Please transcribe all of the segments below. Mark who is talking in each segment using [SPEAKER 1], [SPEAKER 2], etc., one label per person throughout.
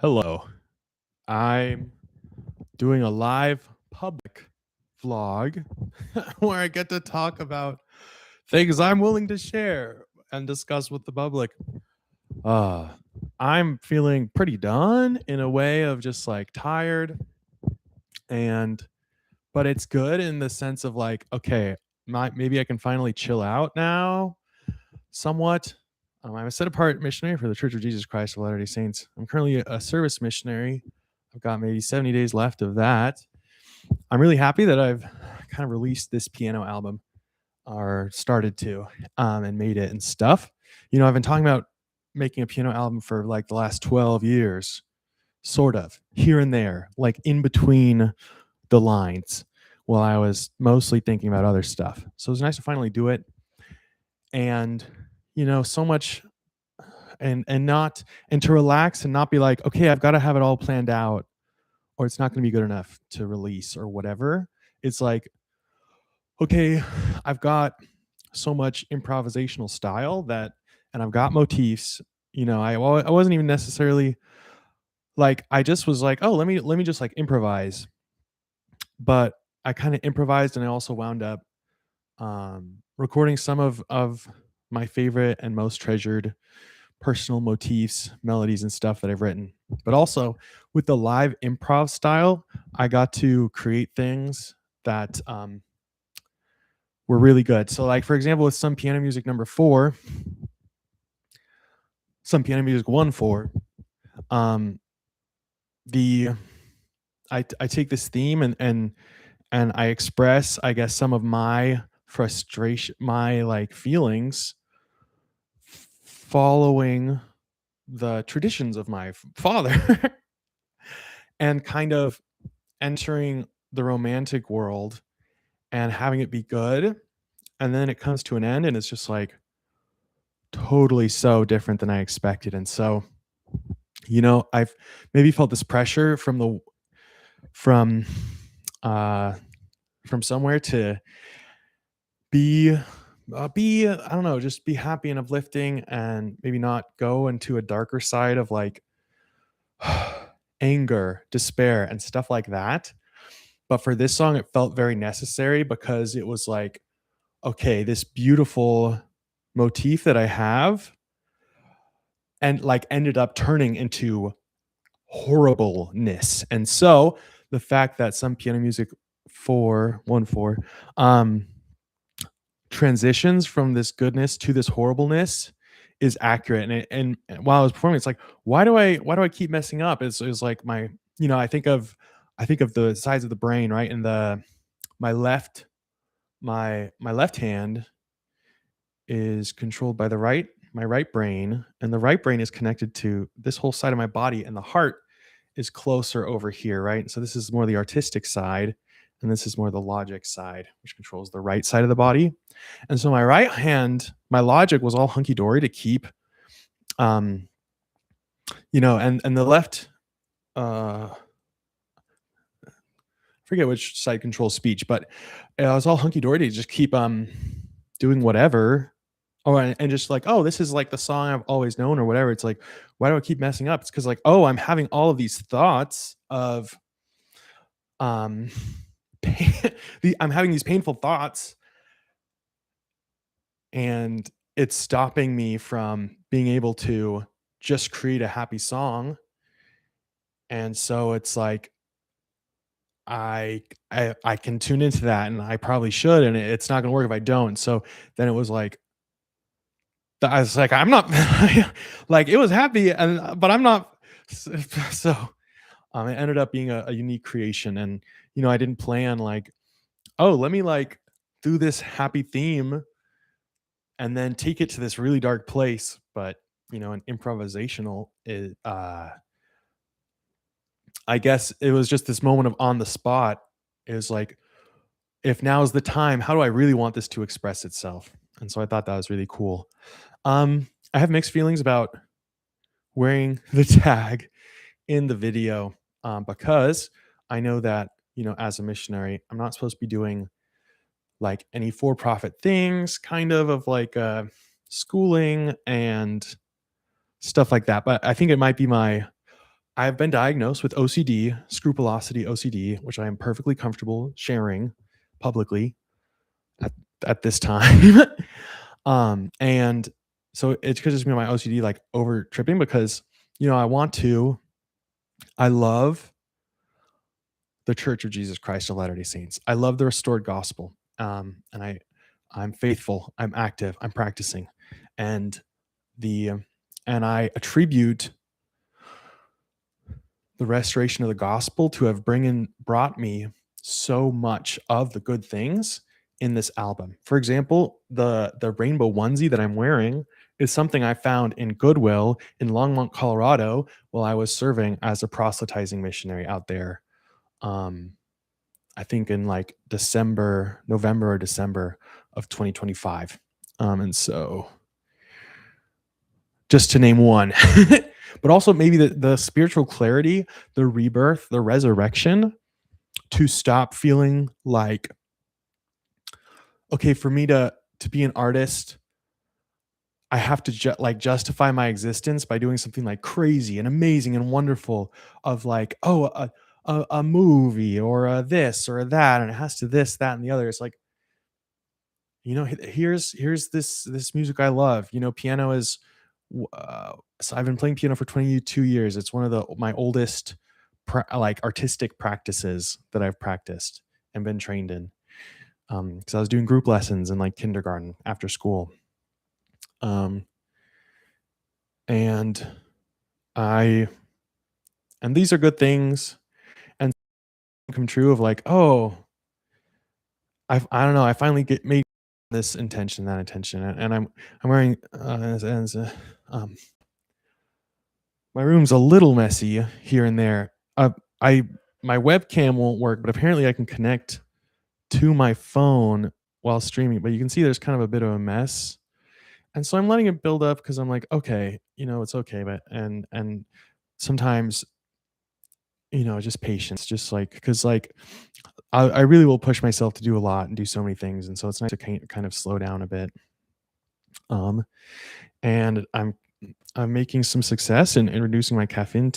[SPEAKER 1] Hello. I'm doing a live public vlog where I get to talk about things I'm willing to share and discuss with the public. Uh, I'm feeling pretty done in a way of just like tired and but it's good in the sense of like okay, maybe I can finally chill out now somewhat. I'm a set apart missionary for the Church of Jesus Christ of Latter-day Saints. I'm currently a service missionary. I've got maybe 70 days left of that. I'm really happy that I've kind of released this piano album or started to and made it and stuff. I've been talking about making a piano album for like the last 12 years, sort of here and there, like in between the lines while I was mostly thinking about other stuff. So it was nice to finally do it. And, so much and to relax and not be like, okay, I've got to have it all planned out or it's not going to be good enough to release or whatever. It's like, okay, I've got so much improvisational style and I've got motifs. I wasn't even necessarily like, I just was like, oh, let me just like improvise. But I kind of improvised and I also wound up recording some of my favorite and most treasured personal motifs, melodies, and stuff that I've written. But also with the live improv style, I got to create things that were really good. So, like for example, with some piano music number 4, some piano music 1/4, the I take this theme and I express, I guess, some of my frustration, my like feelings following the traditions of my father and kind of entering the romantic world and having it be good, and then it comes to an end and it's just like totally so different than I expected. And so I've maybe felt this pressure from uh from somewhere to be I don't know, just be happy and uplifting and maybe not go into a darker side of like anger, despair, and stuff like that. But for this song, it felt very necessary because it was like, okay, this beautiful motif that I have and like ended up turning into horribleness. And so the fact that some piano music 4/1/4 transitions from this goodness to this horribleness is accurate. And while I was performing, it's like, why do I keep messing up? It's like my, I think of the sides of the brain, right? And my left my left hand is controlled by my right brain, and the right brain is connected to this whole side of my body, and the heart is closer over here, right? So this is more the artistic side, and this is more the logic side, which controls the right side of the body. And so my right hand, my logic was all hunky dory to keep, um, and the left, uh, forget which side controls speech, but I was all hunky dory to just keep doing whatever. Oh, and just like, oh, this is like the song I've always known or whatever. It's like, why do I keep messing up? It's because like, oh, I'm having all of these thoughts of um I'm having these painful thoughts and it's stopping me from being able to just create a happy song. And so it's like I can tune into that and I probably should, and it's not gonna work if I don't. So then it was like I was like, I'm not like it was happy and but I'm not so it ended up being a unique creation. And I didn't plan like, oh, let me like do this happy theme and then take it to this really dark place. But an improvisational is I guess it was just this moment of on the spot. It was like, if now is the time, how do I really want this to express itself? And so I thought that was really cool. I have mixed feelings about wearing the tag in the video, because I know that, as a missionary, I'm not supposed to be doing like any for-profit things, kind of like schooling and stuff like that. But I think it might be my I've been diagnosed with OCD, scrupulosity OCD, which I am perfectly comfortable sharing publicly at, at this time. And so it could just be my OCD like over tripping because, I love the Church of Jesus Christ of Latter-day Saints. I love the restored gospel. And I'm faithful, I'm active, I'm practicing. And the, and I attribute the restoration of the gospel to have brought me so much of the good things in this album. For example, the rainbow onesie that I'm wearing is something I found in Goodwill in Longmont, Colorado, while I was serving as a proselytizing missionary out there. Um, I think in like November or December of 2025. And so just to name one, but also maybe the spiritual clarity, the rebirth, the resurrection, to stop feeling like, okay, for me to be an artist, I have to justify my existence by doing something like crazy and amazing and wonderful of like, oh, a movie or a this or a that, and it has to this, that, and the other. It's like, here's this music I love. Piano is so I've been playing piano for 22 years. It's one of my oldest like artistic practices that I've practiced and been trained in. Because I was doing group lessons in like kindergarten after school. And these are good things and come true of like, oh, I don't know, I finally made this intention, that intention, and I'm wearing my room's a little messy here and there. I My webcam won't work, but apparently I can connect to my phone while streaming, but you can see there's kind of a bit of a mess. And so I'm letting it build up because I'm like, okay, it's okay, but and sometimes, just patience, just like because like I really will push myself to do a lot and do so many things, and so it's nice to kind of slow down a bit. Um, and I'm making some success in reducing my caffeine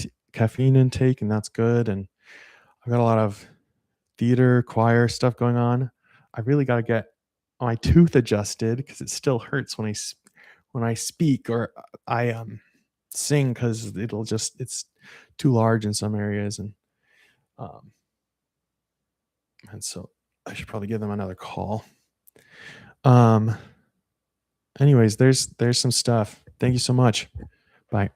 [SPEAKER 1] intake, and that's good. And I've got a lot of theater, choir stuff going on. I really got to get my tooth adjusted because it still hurts when I speak or I sing because it's too large in some areas, um, and so I should probably give them another call. Anyways, there's some stuff. Thank you so much. Bye.